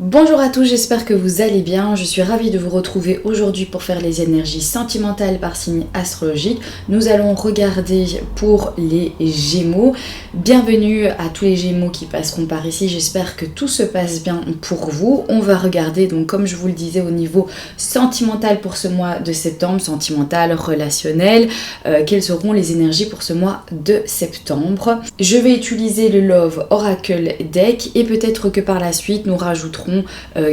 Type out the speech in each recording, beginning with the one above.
Bonjour à tous, j'espère que vous allez bien. Je suis ravie de vous retrouver aujourd'hui pour faire les énergies sentimentales par signe astrologique. Nous allons regarder pour les Gémeaux. Bienvenue à tous les Gémeaux qui passeront par ici. J'espère que tout se passe bien pour vous. On va regarder donc, comme je vous le disais, au niveau sentimental pour ce mois de septembre, sentimental, relationnel. Quelles seront les énergies pour ce mois de septembre? Je vais utiliser le Love Oracle Deck et peut-être que par la suite nous rajouterons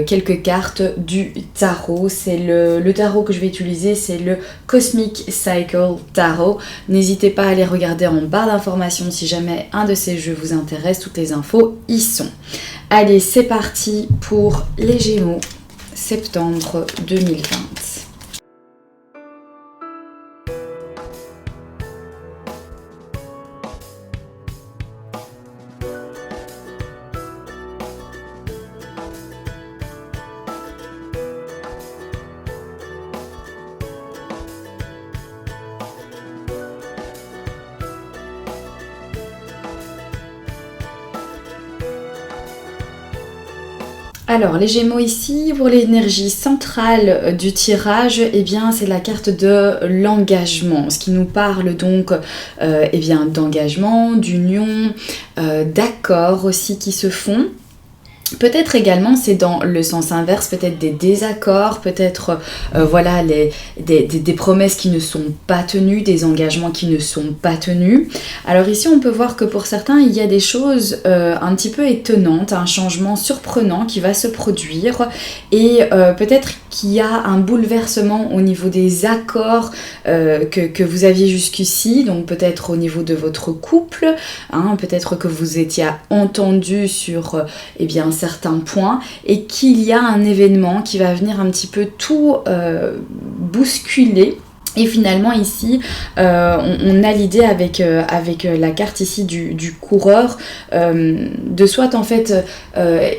quelques cartes du tarot. C'est le tarot que je vais utiliser, c'est le Cosmic Cycle Tarot. N'hésitez pas à aller regarder en barre d'informations si jamais un de ces jeux vous intéresse, toutes les infos y sont. Allez, c'est parti pour les Gémeaux, septembre 2020. Alors, les Gémeaux ici, pour l'énergie centrale du tirage, eh bien, c'est la carte de l'engagement, ce qui nous parle donc eh bien, d'engagement, d'union, d'accords aussi qui se font. Peut-être également c'est dans le sens inverse, peut-être des désaccords, peut-être voilà des promesses qui ne sont pas tenues, des engagements qui ne sont pas tenus. Alors ici on peut voir que pour certains il y a des choses un petit peu étonnantes, un changement surprenant qui va se produire et peut-être qu'il y a un bouleversement au niveau des accords que vous aviez jusqu'ici, donc peut-être au niveau de votre couple, hein, peut-être que vous étiez entendu sur eh bien certains points et qu'il y a un événement qui va venir un petit peu tout bousculer. Et finalement ici, on a l'idée avec la carte ici du coureur de soit en fait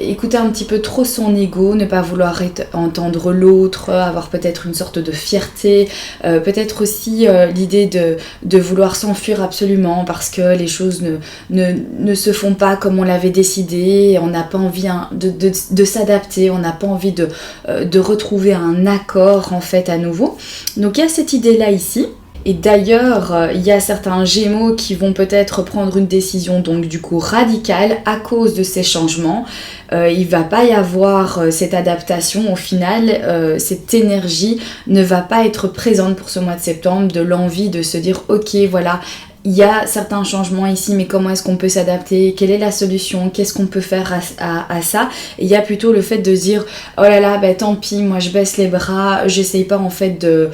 écouter un petit peu trop son ego, ne pas vouloir entendre l'autre, avoir peut-être une sorte de fierté, peut-être aussi l'idée de vouloir s'enfuir absolument parce que les choses ne se font pas comme on l'avait décidé, on n'a pas envie de s'adapter, on n'a pas envie de retrouver un accord en fait à nouveau. Donc il y a cette idée là ici. Et d'ailleurs, il y a certains Gémeaux qui vont peut-être prendre une décision donc du coup radicale à cause de ces changements. Il va pas y avoir cette adaptation au final, cette énergie ne va pas être présente pour ce mois de septembre, de l'envie de se dire ok voilà, il y a certains changements ici, mais comment est-ce qu'on peut s'adapter? Quelle est la solution? Qu'est-ce qu'on peut faire à ça? Et il y a plutôt le fait de se dire oh là là, bah, tant pis, moi je baisse les bras, j'essaye pas en fait de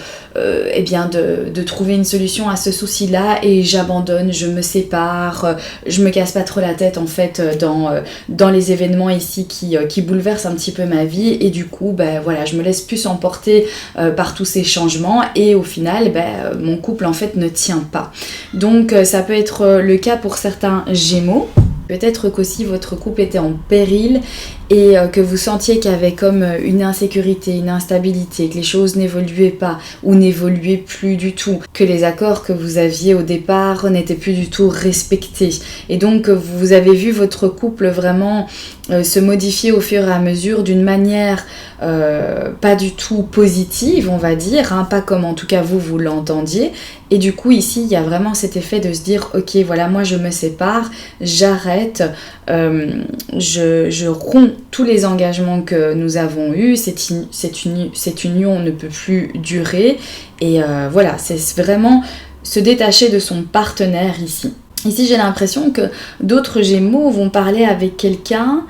trouver une solution à ce souci-là et j'abandonne, je me sépare, je me casse pas trop la tête en fait dans les événements ici qui bouleversent un petit peu ma vie et du coup bah, voilà, je me laisse plus emporter par tous ces changements et au final bah, mon couple en fait ne tient pas. Donc ça peut être le cas pour certains Gémeaux. Peut-être qu'aussi votre couple était en péril et que vous sentiez qu'il y avait comme une insécurité, une instabilité, que les choses n'évoluaient pas ou n'évoluaient plus du tout, que les accords que vous aviez au départ n'étaient plus du tout respectés. Et donc vous avez vu votre couple vraiment se modifier au fur et à mesure d'une manière pas du tout positive, on va dire, hein, pas comme en tout cas vous l'entendiez. Et du coup ici il y a vraiment cet effet de se dire ok voilà, moi je me sépare, j'arrête, je romps tous les engagements que nous avons eus, cette union ne peut plus durer et voilà, c'est vraiment se détacher de son partenaire ici. Ici j'ai l'impression que d'autres Gémeaux vont parler avec quelqu'un,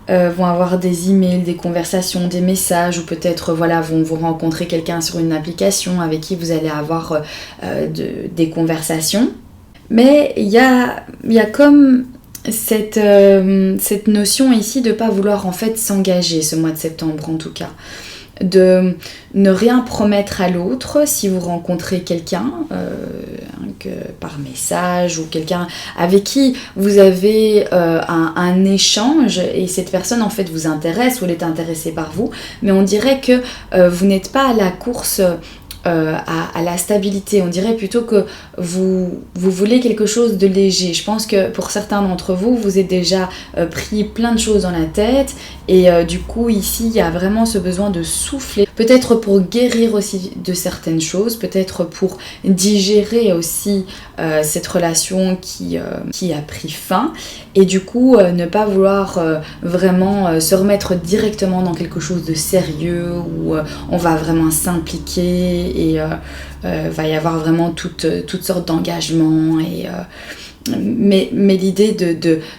vont avoir des emails, des conversations, des messages ou peut-être voilà, vont vous rencontrer quelqu'un sur une application avec qui vous allez avoir des conversations. Mais il y a comme cette notion ici de ne pas vouloir en fait s'engager ce mois de septembre en tout cas. De ne rien promettre à l'autre si vous rencontrez quelqu'un par message ou quelqu'un avec qui vous avez un échange et cette personne en fait vous intéresse ou elle est intéressée par vous, mais on dirait que vous n'êtes pas à la course à la stabilité. On dirait plutôt que vous voulez quelque chose de léger. Je pense que pour certains d'entre vous, vous êtes déjà pris plein de choses dans la tête Et du coup, ici, il y a vraiment ce besoin de souffler. Peut-être pour guérir aussi de certaines choses, peut-être pour digérer aussi cette relation qui a pris fin. Et du coup, ne pas vouloir vraiment se remettre directement dans quelque chose de sérieux où on va vraiment s'impliquer et va y avoir vraiment toutes sortes d'engagements mais l'idée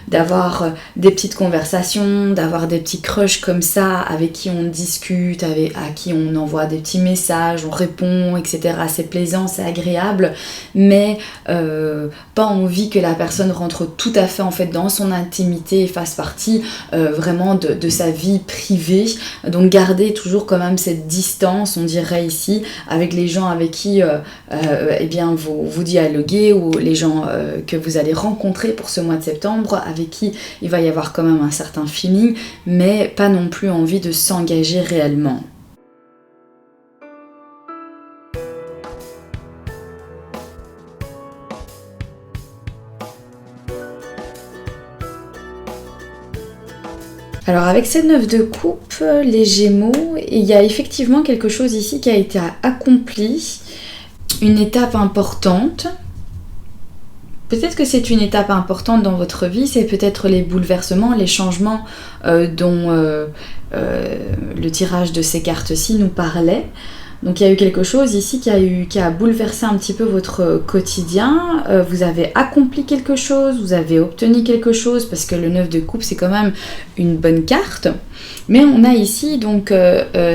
d'avoir des petites conversations, d'avoir des petits crushs comme ça avec qui on discute, à qui on envoie des petits messages, on répond, etc. C'est plaisant, c'est agréable, mais pas envie que la personne rentre tout à fait en fait dans son intimité et fasse partie vraiment de sa vie privée. Donc garder toujours quand même cette distance, on dirait ici, avec les gens avec qui eh bien vous dialoguez ou les gens que vous allez rencontrer pour ce mois de septembre, avec qui il va y avoir quand même un certain feeling, mais pas non plus envie de s'engager réellement. Alors avec cette 9 de coupe, les Gémeaux, il y a effectivement quelque chose ici qui a été accompli, une étape importante. Peut-être que c'est une étape importante dans votre vie, c'est peut-être les bouleversements, les changements dont le tirage de ces cartes-ci nous parlait. Donc il y a eu quelque chose ici qui a bouleversé un petit peu votre quotidien. Vous avez accompli quelque chose, vous avez obtenu quelque chose, parce que le 9 de coupe c'est quand même une bonne carte. Mais on a ici donc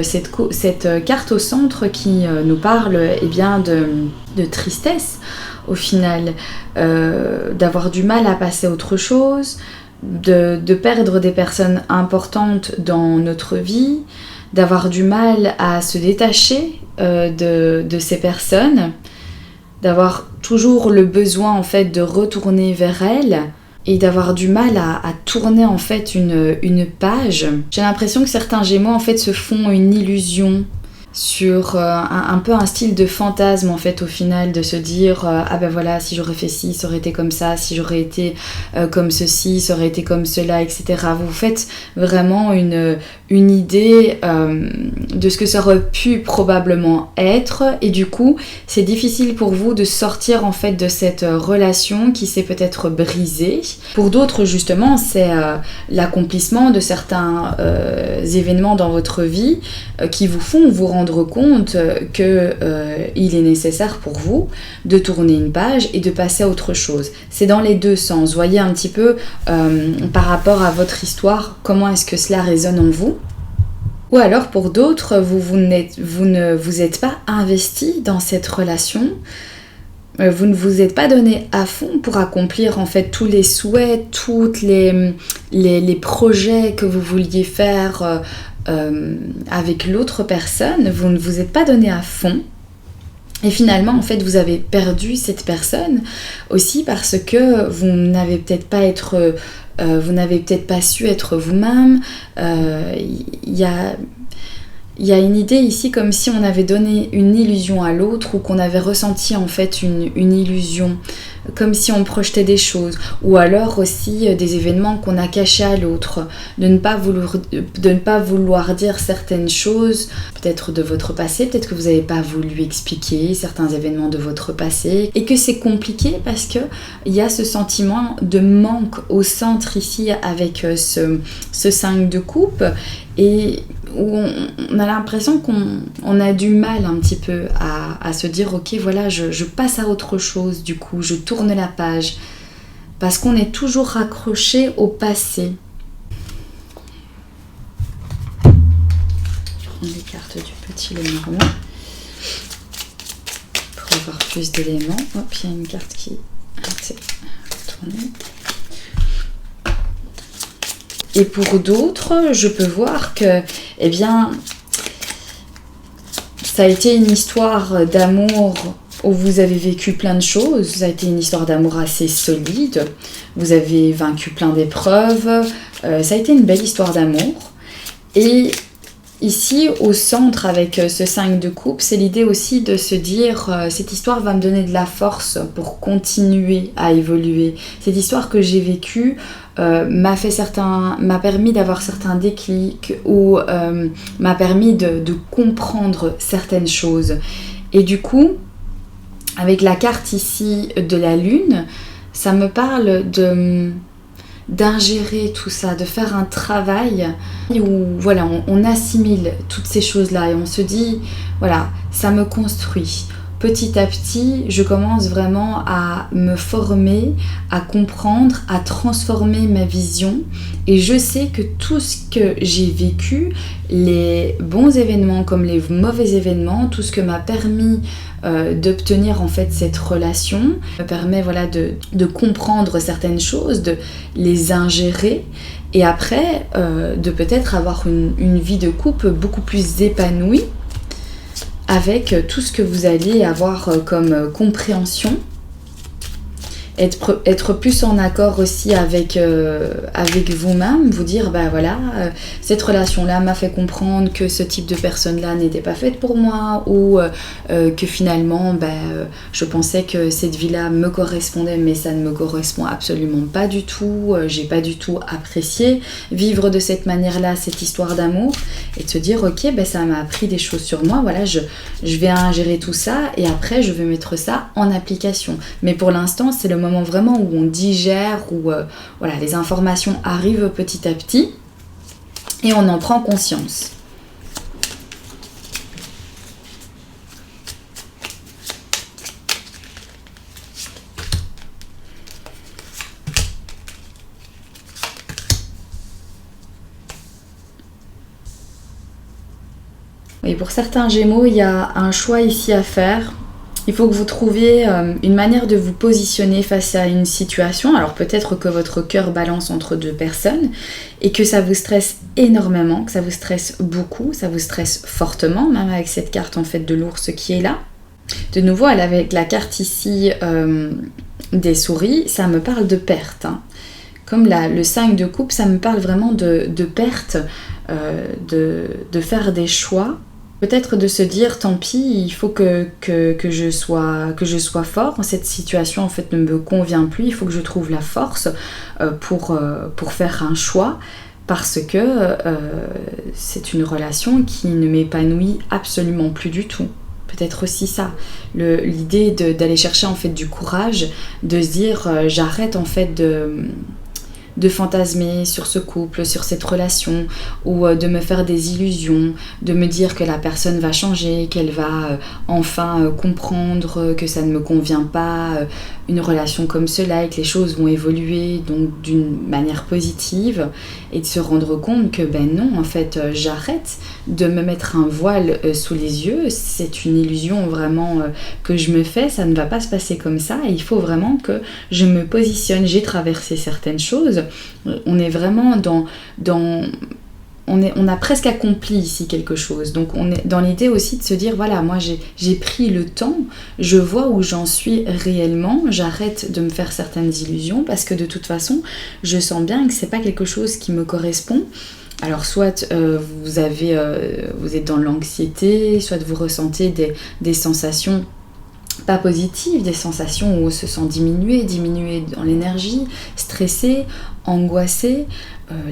cette carte au centre qui nous parle eh bien, de tristesse au final, d'avoir du mal à passer à autre chose, de perdre des personnes importantes dans notre vie, d'avoir du mal à se détacher de ces personnes, d'avoir toujours le besoin en fait de retourner vers elles et d'avoir du mal à tourner en fait une page. J'ai l'impression que certains Gémeaux en fait se font une illusion sur un peu un style de fantasme en fait au final, de se dire ah ben voilà, si j'aurais fait ci, ça aurait été comme ça, si j'aurais été comme ceci, ça aurait été comme cela, etc. Vous faites vraiment une idée de ce que ça aurait pu probablement être, et du coup c'est difficile pour vous de sortir en fait de cette relation qui s'est peut-être brisée. Pour d'autres justement c'est l'accomplissement de certains événements dans votre vie qui vous font vous rendre compte que il est nécessaire pour vous de tourner une page et de passer à autre chose. C'est dans les deux sens. Voyez un petit peu par rapport à votre histoire, comment est-ce que cela résonne en vous. Ou alors pour d'autres, vous ne vous êtes pas investi dans cette relation. Vous ne vous êtes pas donné à fond pour accomplir en fait tous les souhaits, tous les projets que vous vouliez faire avec l'autre personne. Vous ne vous êtes pas donné à fond. Et finalement, en fait, vous avez perdu cette personne aussi parce que vous n'avez peut-être pas su être vous-même. Il y a une idée ici comme si on avait donné une illusion à l'autre, ou qu'on avait ressenti en fait une illusion, comme si on projetait des choses, ou alors aussi des événements qu'on a cachés à l'autre, de ne pas vouloir dire certaines choses, peut-être de votre passé, peut-être que vous n'avez pas voulu expliquer certains événements de votre passé, et que c'est compliqué parce que il y a ce sentiment de manque au centre ici avec ce 5 de coupe, et où on a l'impression qu'on a du mal un petit peu à se dire ok voilà, je passe à autre chose, du coup je tourne la page, parce qu'on est toujours raccroché au passé. Je prends les cartes du petit Lenormand pour avoir plus d'éléments. Hop, il y a une carte qui s'est retournée. Et pour d'autres, je peux voir que, eh bien, ça a été une histoire d'amour où vous avez vécu plein de choses. Ça a été une histoire d'amour assez solide. Vous avez vaincu plein d'épreuves. Ça a été une belle histoire d'amour. Et Ici, au centre, avec ce 5 de coupe, c'est l'idée aussi de se dire cette histoire va me donner de la force pour continuer à évoluer. Cette histoire que j'ai vécue m'a permis d'avoir certains déclics ou m'a permis de comprendre certaines choses. Et du coup, avec la carte ici de la lune, ça me parle d'ingérer tout ça, de faire un travail où voilà, on assimile toutes ces choses-là et on se dit, voilà, ça me construit. Petit à petit, je commence vraiment à me former, à comprendre, à transformer ma vision. Et je sais que tout ce que j'ai vécu, les bons événements comme les mauvais événements, tout ce que m'a permis d'obtenir en fait cette relation, me permet voilà, de comprendre certaines choses, de les ingérer. Et après, de peut-être avoir une vie de couple beaucoup plus épanouie avec tout ce que vous allez avoir comme compréhension, être plus en accord aussi avec vous-même, vous dire bah voilà, cette relation-là m'a fait comprendre que ce type de personne-là n'était pas faite pour moi, ou que finalement je pensais que cette vie-là me correspondait mais ça ne me correspond absolument pas du tout, j'ai pas du tout apprécié vivre de cette manière-là cette histoire d'amour, et de se dire ok, ça m'a appris des choses sur moi, voilà, je vais ingérer tout ça et après je vais mettre ça en application. Mais pour l'instant c'est le moment vraiment où on digère, où voilà, les informations arrivent petit à petit et on en prend conscience. Et pour certains Gémeaux, il y a un choix ici à faire. Il faut que vous trouviez une manière de vous positionner face à une situation. Alors peut-être que votre cœur balance entre deux personnes et que ça vous stresse énormément, que ça vous stresse beaucoup, ça vous stresse fortement, même avec cette carte en fait de l'ours qui est là. De nouveau, avec la carte ici des souris, ça me parle de perte. Hein. Comme le 5 de coupe, ça me parle vraiment de perte, de faire des choix. Peut-être de se dire, tant pis, il faut que je sois fort. Cette situation en fait ne me convient plus. Il faut que je trouve la force pour faire un choix parce que c'est une relation qui ne m'épanouit absolument plus du tout. Peut-être aussi ça, l'idée d'aller chercher en fait du courage, de se dire j'arrête en fait de fantasmer sur ce couple, sur cette relation, ou de me faire des illusions, de me dire que la personne va changer, qu'elle va enfin comprendre que ça ne me convient pas, une relation comme cela, et que les choses vont évoluer donc d'une manière positive, et de se rendre compte que non, en fait, j'arrête de me mettre un voile sous les yeux, c'est une illusion vraiment que je me fais, ça ne va pas se passer comme ça, et il faut vraiment que je me positionne. J'ai traversé certaines choses, on est vraiment on a presque accompli ici quelque chose, donc on est dans l'idée aussi de se dire voilà, moi j'ai pris le temps, je vois où j'en suis réellement, j'arrête de me faire certaines illusions parce que de toute façon je sens bien que c'est pas quelque chose qui me correspond. Alors soit vous êtes dans l'anxiété, soit vous ressentez des sensations pas positives, des sensations où on se sent diminué dans l'énergie, stressé, angoissé,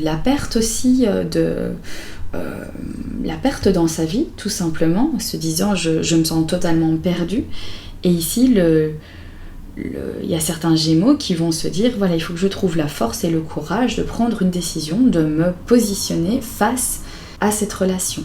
la perte aussi la perte dans sa vie tout simplement, se disant je me sens totalement perdue. Et ici il y a certains Gémeaux qui vont se dire voilà, il faut que je trouve la force et le courage de prendre une décision, de me positionner face à cette relation.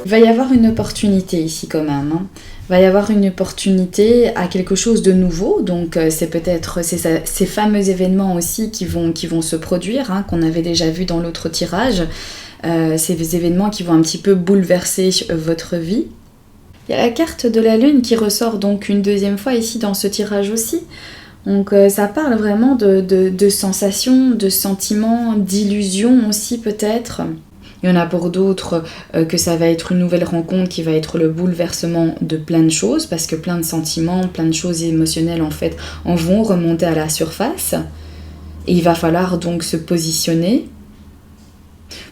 Il va y avoir une opportunité ici quand même. Hein. Il va y avoir une opportunité à quelque chose de nouveau. Donc c'est peut-être ces fameux événements aussi qui vont se produire, hein, qu'on avait déjà vu dans l'autre tirage. Ces événements qui vont un petit peu bouleverser votre vie. Il y a la carte de la lune qui ressort donc une deuxième fois ici dans ce tirage aussi. Donc ça parle vraiment de sensations, de sentiments, d'illusions aussi peut-être. Il y en a pour d'autres que ça va être une nouvelle rencontre qui va être le bouleversement de plein de choses, parce que plein de sentiments, plein de choses émotionnelles en fait en vont remonter à la surface. Et il va falloir donc se positionner.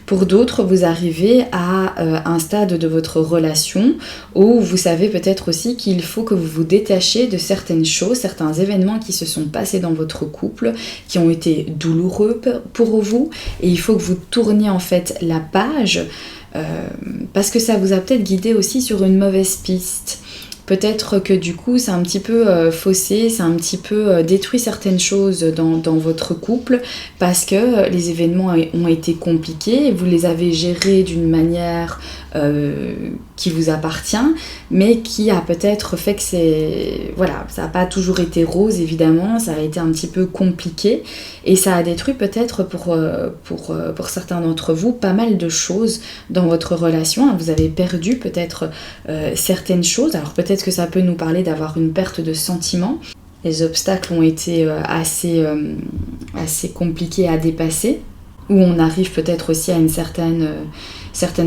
Pour d'autres, vous arrivez à un stade de votre relation où vous savez peut-être aussi qu'il faut que vous vous détachiez de certaines choses, certains événements qui se sont passés dans votre couple, qui ont été douloureux pour vous, et il faut que vous tourniez en fait la page parce que ça vous a peut-être guidé aussi sur une mauvaise piste. Peut-être que du coup, c'est un petit peu faussé, c'est un petit peu détruit certaines choses dans votre couple parce que les événements ont été compliqués, vous les avez gérés d'une manière qui vous appartient, mais qui a peut-être fait que c'est... Voilà, ça n'a pas toujours été rose, évidemment, ça a été un petit peu compliqué et ça a détruit peut-être pour certains d'entre vous pas mal de choses dans votre relation. Vous avez perdu peut-être certaines choses, alors peut-être que ça peut nous parler d'avoir une perte de sentiment. Les obstacles ont été assez compliqués à dépasser, où on arrive peut-être aussi à une certaine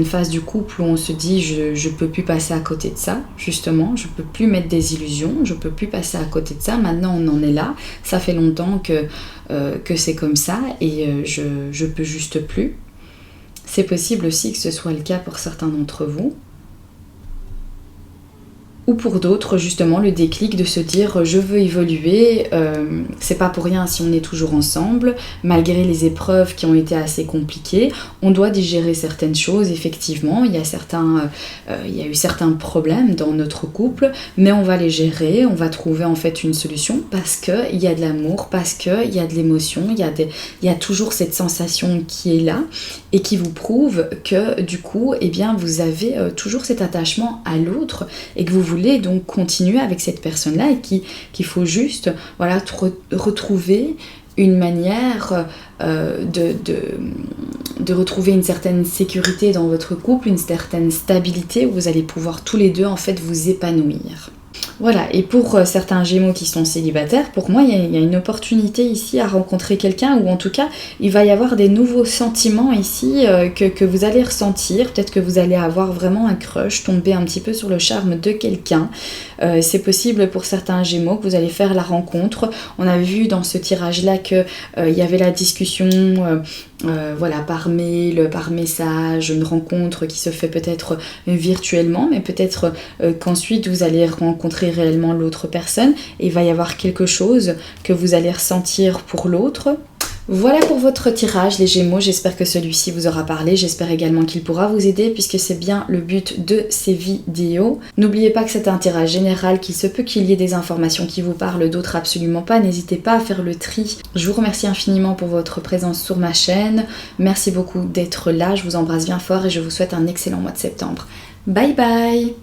phase du couple où on se dit je peux plus passer à côté de ça, justement, je peux plus mettre des illusions, je peux plus passer à côté de ça, maintenant on en est là, ça fait longtemps que c'est comme ça et je peux juste plus. C'est possible aussi que ce soit le cas pour certains d'entre vous. Ou pour d'autres, justement, le déclic de se dire je veux évoluer, c'est pas pour rien si on est toujours ensemble, malgré les épreuves qui ont été assez compliquées, on doit digérer certaines choses, effectivement, il y a eu certains problèmes dans notre couple, mais on va les gérer, on va trouver en fait une solution parce qu'il y a de l'amour, parce qu'il y a de l'émotion, il y a toujours cette sensation qui est là et qui vous prouve que du coup, eh bien, vous avez toujours cet attachement à l'autre et que vous voulez donc continuer avec cette personne-là et qu'il faut juste retrouver une manière de retrouver une certaine sécurité dans votre couple, une certaine stabilité où vous allez pouvoir tous les deux en fait vous épanouir. Voilà, et pour certains Gémeaux qui sont célibataires, pour moi, il y a une opportunité ici à rencontrer quelqu'un, ou en tout cas, il va y avoir des nouveaux sentiments ici que vous allez ressentir. Peut-être que vous allez avoir vraiment un crush, tomber un petit peu sur le charme de quelqu'un. C'est possible pour certains Gémeaux que vous allez faire la rencontre. On a vu dans ce tirage-là qu'il y avait la discussion... par mail, par message, une rencontre qui se fait peut-être virtuellement, mais peut-être qu'ensuite vous allez rencontrer réellement l'autre personne et il va y avoir quelque chose que vous allez ressentir pour l'autre. Voilà pour votre tirage les Gémeaux, j'espère que celui-ci vous aura parlé, j'espère également qu'il pourra vous aider puisque c'est bien le but de ces vidéos. N'oubliez pas que c'est un tirage général, qu'il se peut qu'il y ait des informations qui vous parlent, d'autres absolument pas, n'hésitez pas à faire le tri. Je vous remercie infiniment pour votre présence sur ma chaîne, merci beaucoup d'être là, je vous embrasse bien fort et je vous souhaite un excellent mois de septembre. Bye bye!